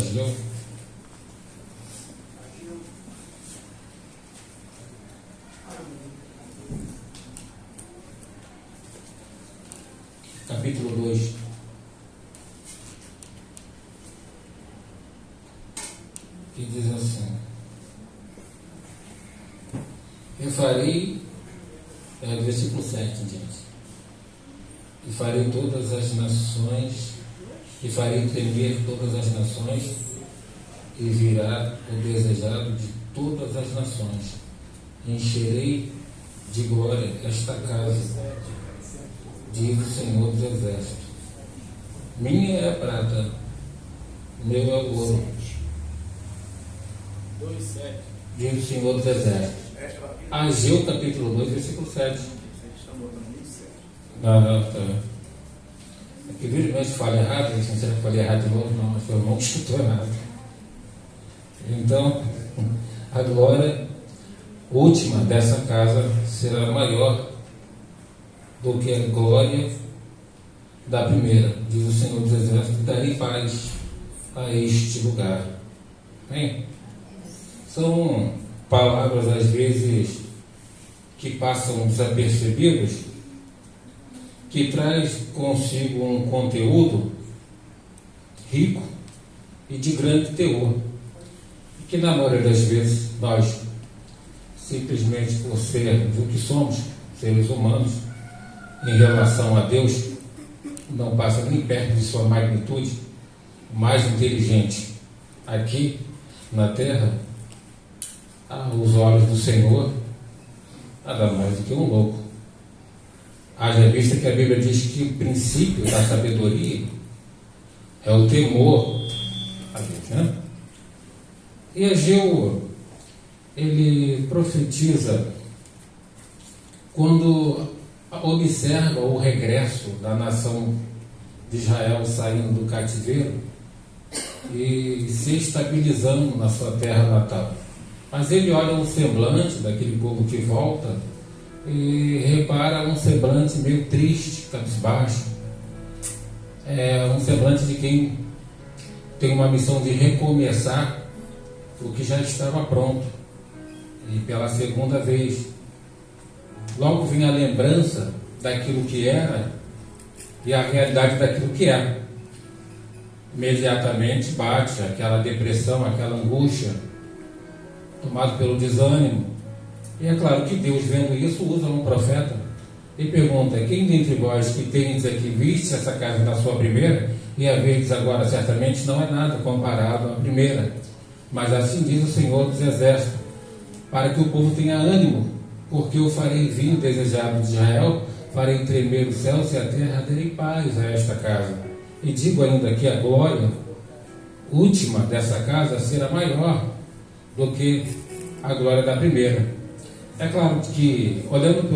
Ageu. Capítulo 2. Que diz assim: eu farei, versículo 7 em diante, e farei todas as nações, e farei tremer todas as nações, e virá o desejado de todas as nações. Encherei de glória esta casa, diz o Senhor dos Exércitos. Minha é a prata, meu é o ouro, 2:7. diz o Senhor dos Exércitos. Ageu capítulo 2, versículo 7. Não, tá. É que vira e fala errado, se você falei errado de novo, não, foi o irmão que escutou errado. Então, a glória última dessa casa será maior do que a glória da primeira, diz o Senhor dos Exércitos. Darei paz a este lugar. Bem, são palavras às vezes que passam desapercebidas, que traz consigo um conteúdo rico e de grande teor, e que na maioria das vezes nós, simplesmente por sermos o que somos, seres humanos, em relação a Deus, não passa nem perto de sua magnitude. O mais inteligente aqui na terra, aos olhos do Senhor, nada mais do que um louco. Haja vista que a Bíblia diz que o princípio da sabedoria é o temor a Deus, né? E Ageu, ele profetiza quando observa o regresso da nação de Israel saindo do cativeiro e se estabilizando na sua terra natal. Mas ele olha um semblante daquele povo que volta e repara um semblante meio triste, cabisbaixo. É um semblante de quem tem uma missão de recomeçar o que já estava pronto, e pela segunda vez. Logo vem a lembrança daquilo que era e a realidade daquilo que é. Imediatamente bate aquela depressão, aquela angústia, tomado pelo desânimo. E é claro que Deus, vendo isso, usa um profeta e pergunta: quem dentre vós que tendes aqui viste essa casa na sua primeira, e a verdes agora certamente não é nada comparado à primeira. Mas assim diz o Senhor dos Exércitos, para que o povo tenha ânimo, porque eu farei vir o desejado de Israel, farei tremer os céus e a terra, darei paz a esta casa. E digo ainda que a glória última dessa casa será maior do que a glória da primeira. É claro que, olhando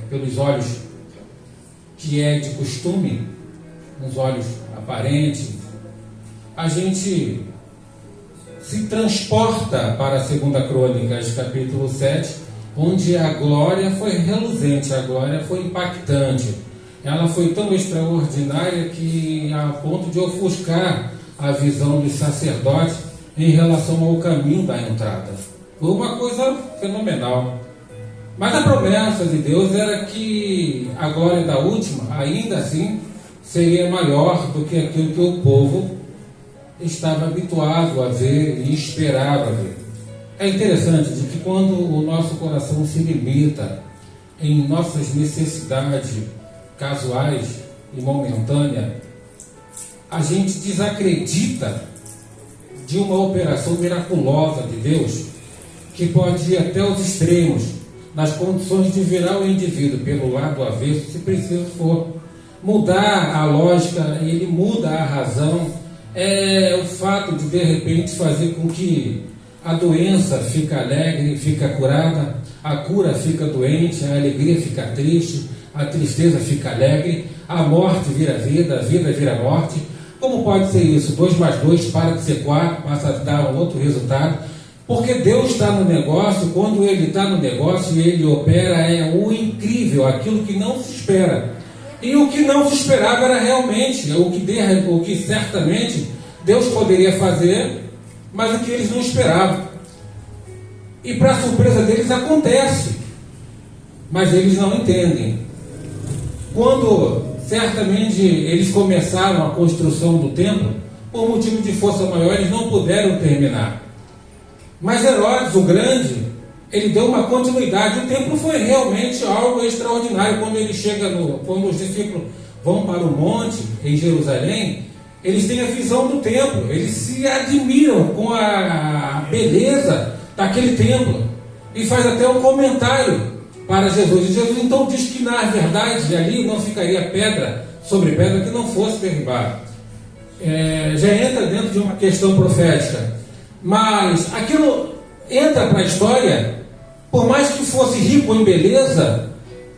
pelos olhos que é de costume, uns olhos aparentes, a gente se transporta para a 2 Crônicas, capítulo 7, onde a glória foi reluzente, a glória foi impactante. Ela foi tão extraordinária que, a ponto de ofuscar a visão dos sacerdotes em relação ao caminho da entrada. Foi uma coisa fenomenal. Mas a promessa de Deus era que a glória da última, ainda assim, seria maior do que aquilo que o povo estava habituado a ver e esperava ver. É interessante de que quando o nosso coração se limita em nossas necessidades casuais e momentâneas, a gente desacredita de uma operação miraculosa de Deus, que pode ir até os extremos, nas condições de virar o indivíduo pelo lado avesso, se preciso for. Mudar a lógica, ele muda a razão. É o fato de repente fazer com que a doença fica alegre, fica curada, a cura fica doente, a alegria fica triste, a tristeza fica alegre, a morte vira vida, a vida vira morte. Como pode ser isso? 2 mais 2 para de ser 4, passa a dar um outro resultado. Porque Deus está no negócio. Quando Ele está no negócio e Ele opera, é o incrível, aquilo que não se espera. E o que não se esperava era realmente o que certamente Deus poderia fazer, mas o que eles não esperavam. E para surpresa deles acontece, mas eles não entendem. Quando certamente eles começaram a construção do templo, por motivo de força maior, eles não puderam terminar. Mas Herodes, o Grande, ele deu uma continuidade. O templo foi realmente algo extraordinário. Quando os discípulos vão para o monte em Jerusalém, eles têm a visão do templo, eles se admiram com a beleza daquele templo, e faz até um comentário para Jesus. E Jesus então diz que na verdade ali não ficaria pedra sobre pedra que não fosse derribada. Já entra dentro de uma questão profética, mas aquilo entra para a história. Por mais que fosse rico em beleza,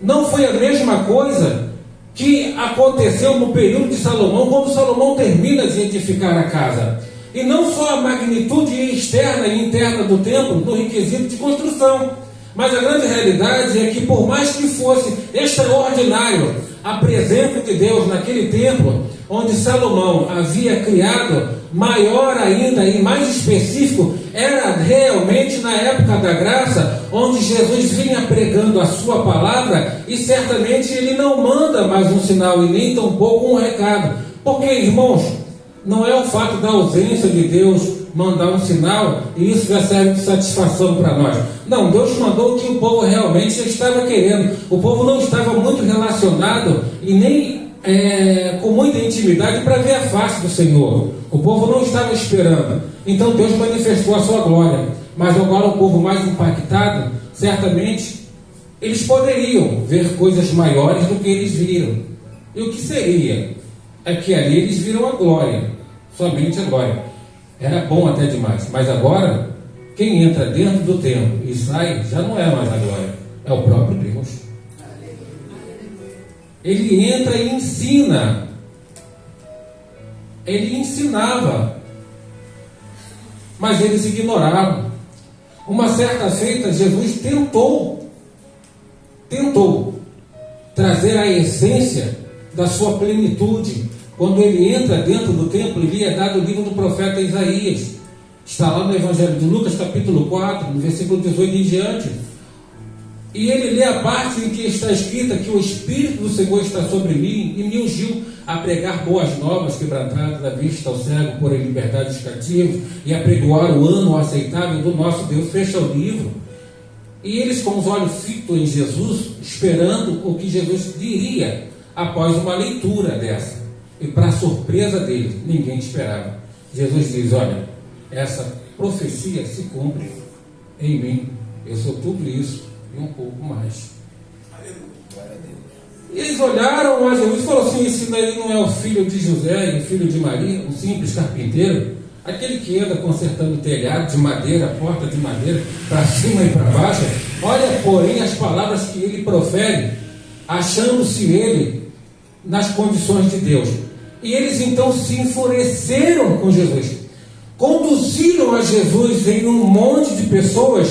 não foi a mesma coisa que aconteceu no período de Salomão, quando Salomão termina de edificar a casa. E não só a magnitude externa e interna do templo, no requisito de construção, mas a grande realidade é que, por mais que fosse extraordinário a presença de Deus naquele templo, onde Salomão havia criado, maior ainda e mais específico, era realmente na época da graça, onde Jesus vinha pregando a sua palavra, e certamente ele não manda mais um sinal e nem tampouco um recado. Porque, irmãos, não é o fato da ausência de Deus mandar um sinal e isso já serve de satisfação para nós. Não, Deus mandou o que o povo realmente estava querendo. O povo não estava muito relacionado e nem com muita intimidade para ver a face do Senhor. O povo não estava esperando. Então Deus manifestou a sua glória. Mas agora o povo mais impactado, certamente, eles poderiam ver coisas maiores do que eles viram. E o que seria? É que ali eles viram a glória, somente a glória. Era bom até demais, mas agora, quem entra dentro do templo e sai, já não é mais a glória, é o próprio Deus. Ele entra e ensina. Ele ensinava, mas eles ignoravam. Uma certa feita, Jesus tentou trazer a essência da sua plenitude. Quando ele entra dentro do templo, ele é dado o livro do profeta Isaías. Está lá no Evangelho de Lucas, capítulo 4, no versículo 18 em diante. E ele lê a parte em que está escrita que o Espírito do Senhor está sobre mim e me ungiu a pregar boas novas, quebrantadas da vista ao cego, por liberdade dos cativos, e a pregoar o ano aceitável do nosso Deus. Fecha o livro. E eles com os olhos fitos em Jesus, esperando o que Jesus diria após uma leitura dessa. E para surpresa deles, ninguém esperava. Jesus diz: olha, essa profecia se cumpre em mim. Eu sou tudo isso e um pouco mais. E eles olharam a Jesus e falaram assim: esse daí não é o filho de José e o filho de Maria, um simples carpinteiro, aquele que anda consertando telhado de madeira, porta de madeira, para cima e para baixo. Olha, porém, as palavras que ele profere, achando-se ele nas condições de Deus. E eles então se enfureceram com Jesus, conduziram a Jesus em um monte de pessoas,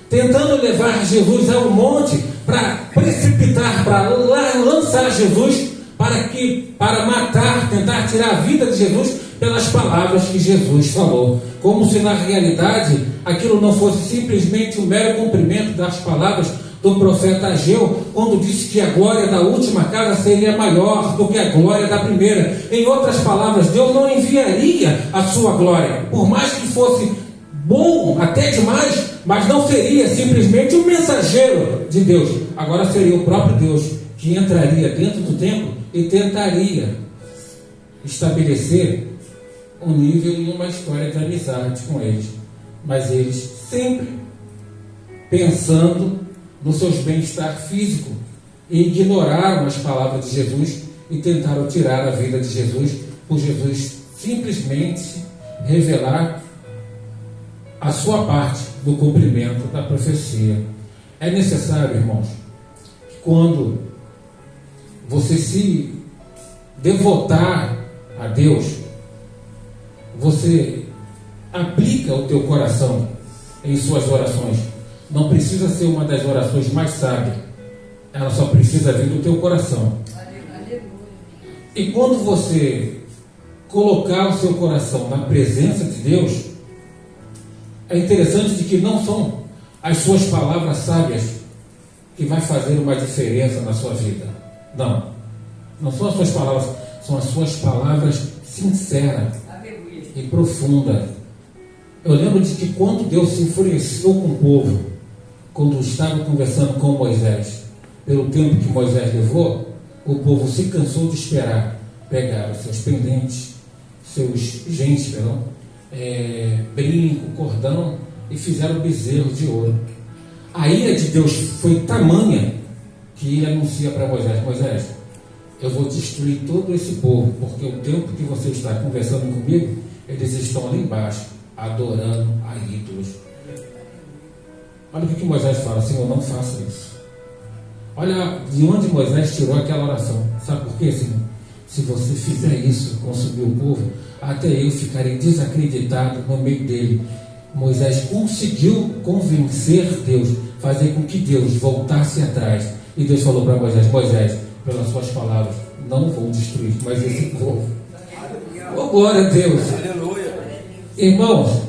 tentando levar Jesus a um monte para precipitar, para lançar Jesus, para matar, tentar tirar a vida de Jesus pelas palavras que Jesus falou, como se na realidade aquilo não fosse simplesmente um mero cumprimento das palavras do profeta Ageu, quando disse que a glória da última casa seria maior do que a glória da primeira. Em outras palavras, Deus não enviaria a sua glória, por mais que fosse bom até demais, mas não seria simplesmente um mensageiro de Deus. Agora seria o próprio Deus que entraria dentro do templo e tentaria estabelecer um nível e uma história de amizade com eles. Mas eles sempre pensando no seu bem-estar físico, e ignoraram as palavras de Jesus e tentaram tirar a vida de Jesus, por Jesus simplesmente revelar a sua parte do cumprimento da profecia. É necessário, irmãos, que quando você se devotar a Deus, você aplica o teu coração em suas orações. Não precisa ser uma das orações mais sábias, ela só precisa vir do teu coração. E quando você colocar o seu coração na presença de Deus, é interessante de que não são as suas palavras sábias que vai fazer uma diferença na sua vida. Não são as suas palavras, são as suas palavras sinceras e profundas. Eu lembro de que quando Deus se enfureceu com o povo, quando estava conversando com Moisés, pelo tempo que Moisés levou, o povo se cansou de esperar. Pegaram seus pendentes, brinco, cordão, e fizeram bezerro de ouro. A ira de Deus foi tamanha que ele anuncia para Moisés: Moisés, eu vou destruir todo esse povo, porque o tempo que você está conversando comigo, eles estão ali embaixo, adorando a ídolos. Olha o que Moisés fala: Senhor, não faça isso. Olha de onde Moisés tirou aquela oração. Sabe por quê, Senhor? Se você fizer isso, consumir o povo, até eu ficarei desacreditado no meio dele. Moisés conseguiu convencer Deus, fazer com que Deus voltasse atrás. E Deus falou para Moisés: Moisés, pelas suas palavras, não vou destruir mais esse povo. Oh, glória a Deus! Irmãos,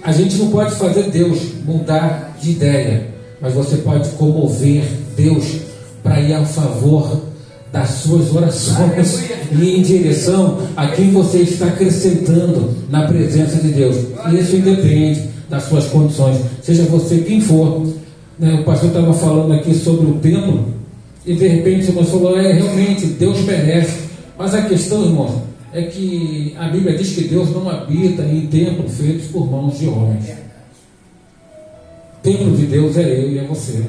a gente não pode fazer Deus mudar de ideia, mas você pode comover Deus para ir a favor das suas orações e em direção a quem você está acrescentando na presença de Deus. E isso independe das suas condições, seja você quem for. O pastor estava falando aqui sobre o templo, e de repente você falou: realmente Deus merece. Mas a questão, irmãos, é que a Bíblia diz que Deus não habita em templos feitos por mãos de homens. O templo de Deus é eu e é você.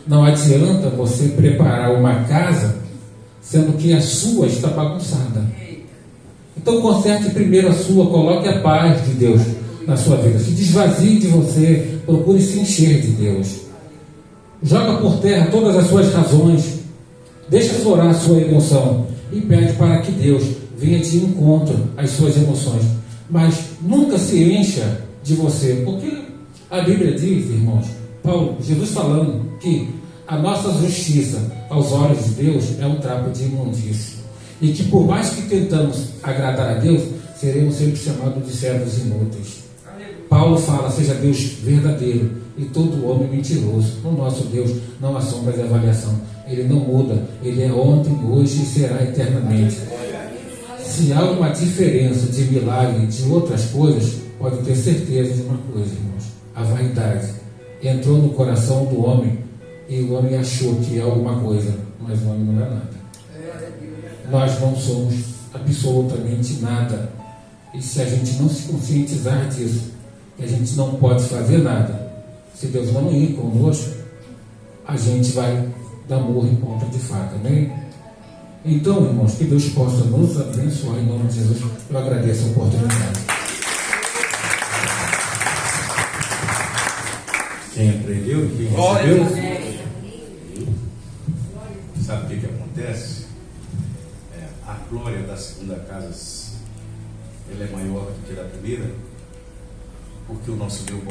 Não adianta você preparar uma casa sendo que a sua está bagunçada. Então conserte primeiro a sua, coloque a paz de Deus na sua vida, se desvazie de você, procure se encher de Deus, joga por terra todas as suas razões, deixa florar a sua emoção e pede para que Deus venha de encontro às suas emoções, mas nunca se encha de você, porque a Bíblia diz, irmãos, Jesus falando que a nossa justiça aos olhos de Deus é um trapo de imundícia, e que por mais que tentamos agradar a Deus, seremos sempre chamados de servos inúteis. Paulo fala: seja Deus verdadeiro e todo homem mentiroso. O nosso Deus não há sombra de avaliação, ele não muda, ele é ontem, hoje e será eternamente. Se há uma diferença de milagre e de outras coisas, pode ter certeza de uma coisa, irmãos: a vaidade entrou no coração do homem, e o homem achou que é alguma coisa, mas o homem não é nada. Nós não somos absolutamente nada. E se a gente não se conscientizar disso, que a gente não pode fazer nada, se Deus não ir conosco, a gente vai dar murro em ponta de faca, né? Então, irmãos, que Deus possa nos abençoar em nome de Jesus. Eu agradeço a oportunidade. Quem aprendeu, quem recebeu. Sabe o que acontece? A glória da segunda casa, ela é maior do que a da primeira, porque o nosso Deus